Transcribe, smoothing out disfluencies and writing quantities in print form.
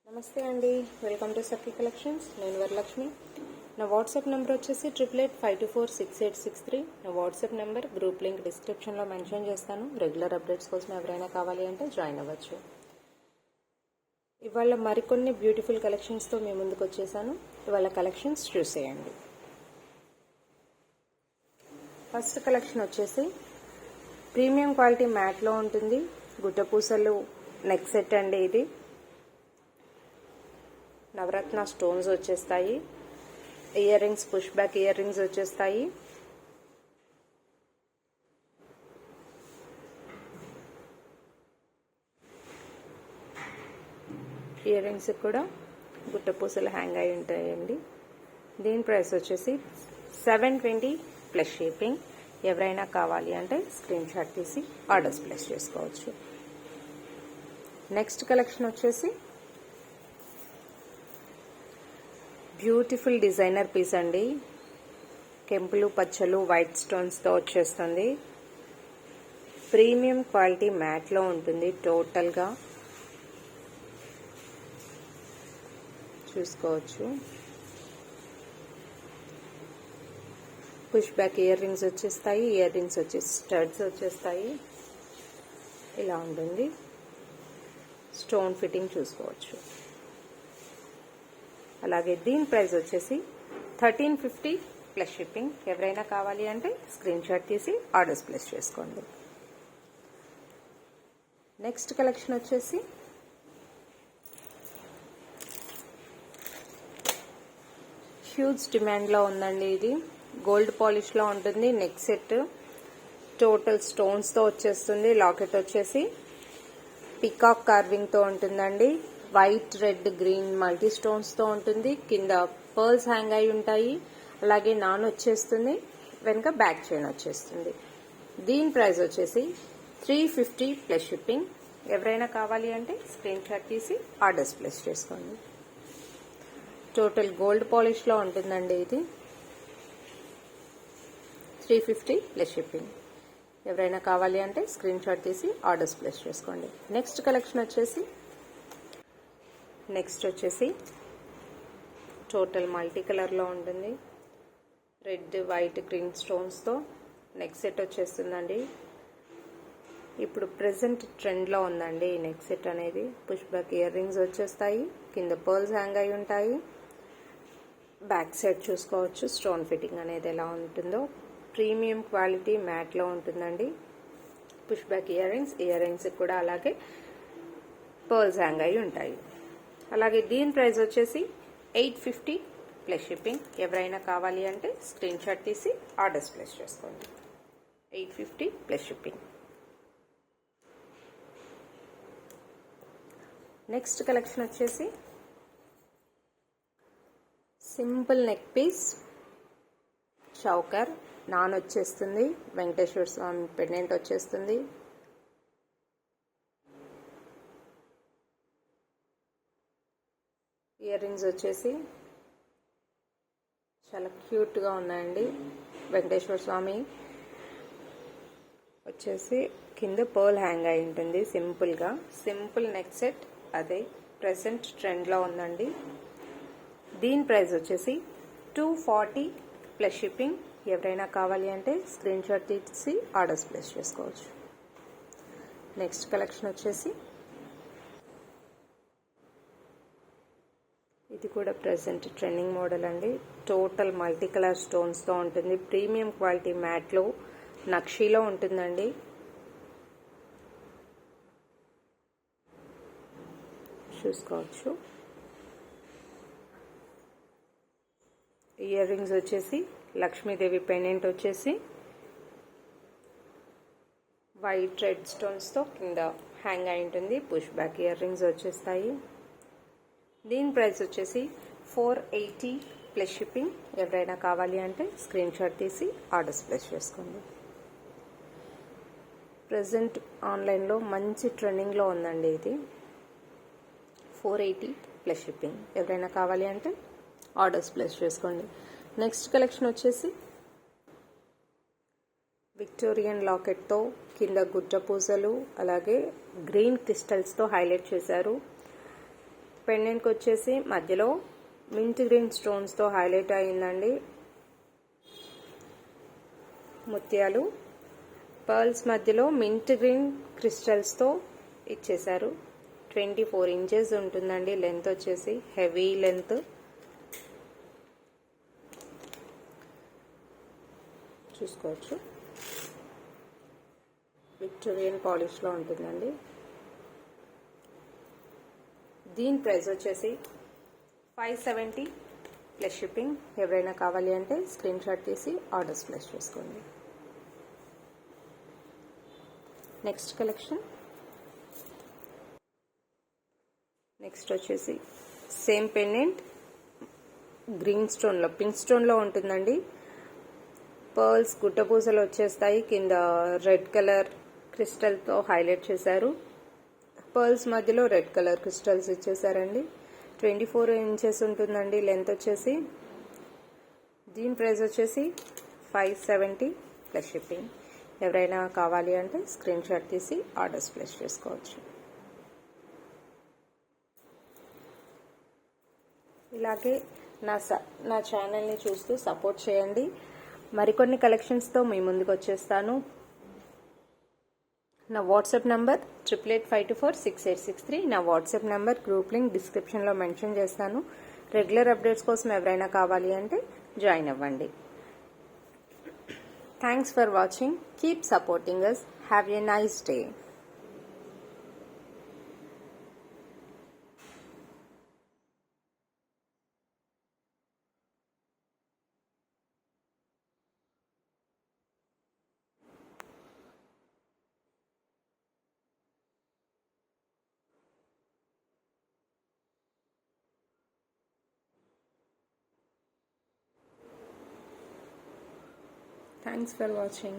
నమస్తే అండి, welcome to Sakhi collections. నేను వరలక్ష్మి. నా వాట్సాప్ నెంబర్ వచ్చేసి 8885246863. నా వాట్సాప్ నెంబర్ గ్రూప్ లింక్ డిస్క్రిప్షన్లో మెన్షన్ చేస్తాను. రెగ్యులర్ అప్డేట్స్ కోసం ఎవరైనా కావాలి అంటే జాయిన్ అవ్వచ్చు. ఇవాళ మరికొన్ని బ్యూటిఫుల్ కలెక్షన్స్తో మీ ముందుకు వచ్చేసాను. ఇవాళ కలెక్షన్స్ చూసేయండి. ఫస్ట్ కలెక్షన్ వచ్చేసి ప్రీమియం క్వాలిటీ మ్యాట్లో ఉంటుంది. గుట్టపూసలు నెక్ సెట్ అండి. ఇది నవరత్న స్టోన్స్ వచ్చేస్తాయి. Ear rings, push back ear rings వచ్చేస్తాయి. ఇయర్ రింగ్స్ కూడా గుట్టపూసలు హ్యాంగ్ అయి ఉంటాయండి. దీని ప్రైస్ వచ్చేసి 720 ప్లస్ షిప్పింగ్. ఎవరైనా కావాలి అంటే స్క్రీన్ షాట్ తీసి ఆర్డర్స్ ప్లేస్ చేసుకోవచ్చు. నెక్స్ట్ కలెక్షన్ వచ్చేసి బ్యూటిఫుల్ డిజైనర్ పీస్ అండి. కెంపులు, పచ్చలు, వైట్ స్టోన్స్తో వచ్చేస్తుంది. ప్రీమియం క్వాలిటీ మ్యాట్లో ఉంటుంది. టోటల్గా చూసుకోవచ్చు. పుష్ బ్యాక్ ఇయర్ రింగ్స్ వచ్చేస్తాయి. ఇయర్ రింగ్స్ వచ్చేసి స్టడ్స్ వచ్చేస్తాయి. ఇలా ఉంటుంది. స్టోన్ ఫిట్టింగ్ చూసుకోవచ్చు. అలాగే దీని ప్రైస్ వచ్చేసి 1350 ప్లస్ షిప్పింగ్. ఎవరైనా కావాలి అంటే స్క్రీన్ షాట్ తీసి ఆర్డర్స్ ప్లేస్ చేసుకోండి. నెక్స్ట్ కలెక్షన్ వచ్చేసి హ్యూజ్ డిమాండ్లో ఉందండి. ఇది గోల్డ్ పాలిష్లో ఉంటుంది. నెక్ సెట్ టోటల్ స్టోన్స్తో వచ్చేస్తుంది. లాకెట్ వచ్చేసి పికాక్ కార్వింగ్తో ఉంటుందండి. వైట్, రెడ్, గ్రీన్ మల్టీ స్టోన్స్తో ఉంటుంది. కింద పర్ల్స్ హ్యాంగ్ అయి ఉంటాయి. అలాగే నాన్ వచ్చేస్తుంది. వెనుక బ్యాక్ చైన్ వచ్చేస్తుంది. దీని ప్రైస్ వచ్చేసి 350 ప్లస్ షిప్పింగ్. ఎవరైనా కావాలి అంటే స్క్రీన్ షాట్ తీసి ఆర్డర్స్ ప్లేస్ చేసుకోండి. టోటల్ గోల్డ్ పాలిష్లో ఉంటుందండి. ఇది 350 ప్లస్ షిప్పింగ్. ఎవరైనా కావాలి అంటే స్క్రీన్ షాట్ తీసి ఆర్డర్స్ ప్లేస్ చేసుకోండి. నెక్స్ట్ కలెక్షన్ వచ్చేసి టోటల్ మల్టీ కలర్లో ఉంటుంది. రెడ్, వైట్, గ్రీన్ స్టోన్స్తో నెక్ సెట్ వచ్చేస్తుందండి. ఇప్పుడు ప్రెసెంట్ ట్రెండ్లో ఉందండి ఈ నెక్ సెట్ అనేది. పుష్ బ్యాక్ ఇయర్ రింగ్స్ వచ్చేస్తాయి. కింద పర్ల్స్ హ్యాంగ్ అయి ఉంటాయి. బ్యాక్ సైడ్ చూసుకోవచ్చు స్టోన్ ఫిట్టింగ్ అనేది ఎలా ఉంటుందో. ప్రీమియం క్వాలిటీ మ్యాట్లో ఉంటుందండి. పుష్ బ్యాక్ ఇయర్ రింగ్స్ కూడా అలాగే పర్ల్స్ హ్యాంగ్ అయి ఉంటాయి. అలాగే దీని ప్రైస్ వచ్చేసి 850 ప్లస్ షిప్పింగ్. ఎవరైనా కావాలి అంటే స్క్రీన్ షాట్ తీసి ఆర్డర్స్ ప్లేస్ చేసుకోండి. 850 ప్లస్ షిప్పింగ్. నెక్స్ట్ కలెక్షన్ వచ్చేసి సింపుల్ నెక్ పీస్ చౌకర్ నాన్ వచ్చేస్తుంది. వెంకటేశ్వర స్వామి పెండెంట్ వచ్చేస్తుంది. ఇయర్ రింగ్స్ వచ్చేసి చాలా క్యూట్గా ఉన్నాయండి. వెంకటేశ్వర స్వామి వచ్చేసి కింద పర్ల్ హ్యాంగ్ అయి ఉంటుంది. సింపుల్ నెక్ సెట్ అదే ప్రెసెంట్ ట్రెండ్లో ఉందండి. దీని ప్రైస్ వచ్చేసి 240 ప్లస్ షిప్పింగ్. ఎవరైనా కావాలి అంటే స్క్రీన్ షాట్ తీసి ఆర్డర్స్ ప్లేస్ చేసుకోవచ్చు. నెక్స్ట్ కలెక్షన్ వచ్చేసి ఇది కూడా ప్రెసెంట్ ట్రెండింగ్ మోడల్ అండి. టోటల్ మల్టీ కలర్ స్టోన్స్తో ఉంటుంది. ప్రీమియం క్వాలిటీ మ్యాట్లో నక్షీలో ఉంటుందండి. చూసుకోవచ్చు. ఇయర్ రింగ్స్ వచ్చేసి లక్ష్మీదేవి పెండెంట్ వచ్చేసి వైట్, రెడ్ స్టోన్స్తో కింద హ్యాంగ్ అయి ఉంటుంది. పుష్ బ్యాక్ ఇయర్ రింగ్స్ వచ్చేస్తాయి. దీని ప్రైస్ వచ్చేసి 480 ప్లస్ షిప్పింగ్. ఎవరైనా కావాలి అంటే స్క్రీన్ షాట్ తీసి ఆర్డర్స్ ప్లేస్ చేసుకోండి. ప్రజెంట్ ఆన్లైన్లో మంచి ట్రెండింగ్లో ఉందండి. ఇది 480 ప్లస్ షిప్పింగ్. ఎవరైనా కావాలి అంటే ఆర్డర్స్ ప్లేస్ చేసుకోండి. నెక్స్ట్ కలెక్షన్ వచ్చేసి విక్టోరియన్ లాకెట్తో కింద గుట్ట పూసలు అలాగే గ్రీన్ క్రిస్టల్స్తో హైలైట్ చేశారు. పెండెంట్కి వచ్చేసి మధ్యలో మింట్ గ్రీన్ స్టోన్స్తో హైలైట్ అయిందండి ముత్యాలు. పర్ల్స్ మధ్యలో మింట్ గ్రీన్ క్రిస్టల్స్తో ఇచ్చేశారు. 24 ఇంచెస్ ఉంటుందండి లెంత్ వచ్చేసి, హెవీ లెంత్. చూసుకోవచ్చు, విక్టోరియన్ పాలిష్లో ఉంటుందండి. దీని ప్రైస్ వచ్చేసి 570 ప్లస్ షిప్పింగ్. ఎవరైనా కావాలి అంటే స్క్రీన్ షాట్ తీసి ఆర్డర్స్ ప్లేస్ చేసుకోండి. నెక్స్ట్ కలెక్షన్, నెక్స్ట్ వచ్చేసి సేమ్ పెండెంట్ గ్రీన్ స్టోన్లో, పింక్ స్టోన్లో ఉంటుందండి. పర్ల్స్ గుట్టపూసలు వచ్చేస్తాయి, కింద రెడ్ కలర్ క్రిస్టల్తో హైలైట్ చేశారు. పర్ల్స్ మధ్యలో రెడ్ కలర్ క్రిస్టల్స్ ఇచ్చేసారండి. 24 ఇంచెస్ ఉంటుందండి లెంత్ వచ్చేసి. దీని ప్రైస్ వచ్చేసి 570 ప్లస్ షిప్పింగ్. ఎవరైనా కావాలి అంటే స్క్రీన్ షాట్ తీసి ఆర్డర్స్ ప్లేస్ చేసుకోవచ్చు. ఇలాగే నా ఛానల్ని చూస్తూ సపోర్ట్ చేయండి. మరికొన్ని కలెక్షన్స్తో మీ ముందుకు వచ్చేస్తాను. నా వాట్సాప్ నంబర్ 8885246863. నా వాట్సాప్ నంబర్ గ్రూప్ లింక్ డిస్క్రిప్షన్లో మెన్షన్ చేస్తాను. రెగ్యులర్ అప్డేట్స్ కోసం ఎవరైనా కావాలి అంటే జాయిన్ అవ్వండి. Thanks for watching. Keep supporting us. Have a nice day. Thanks for watching.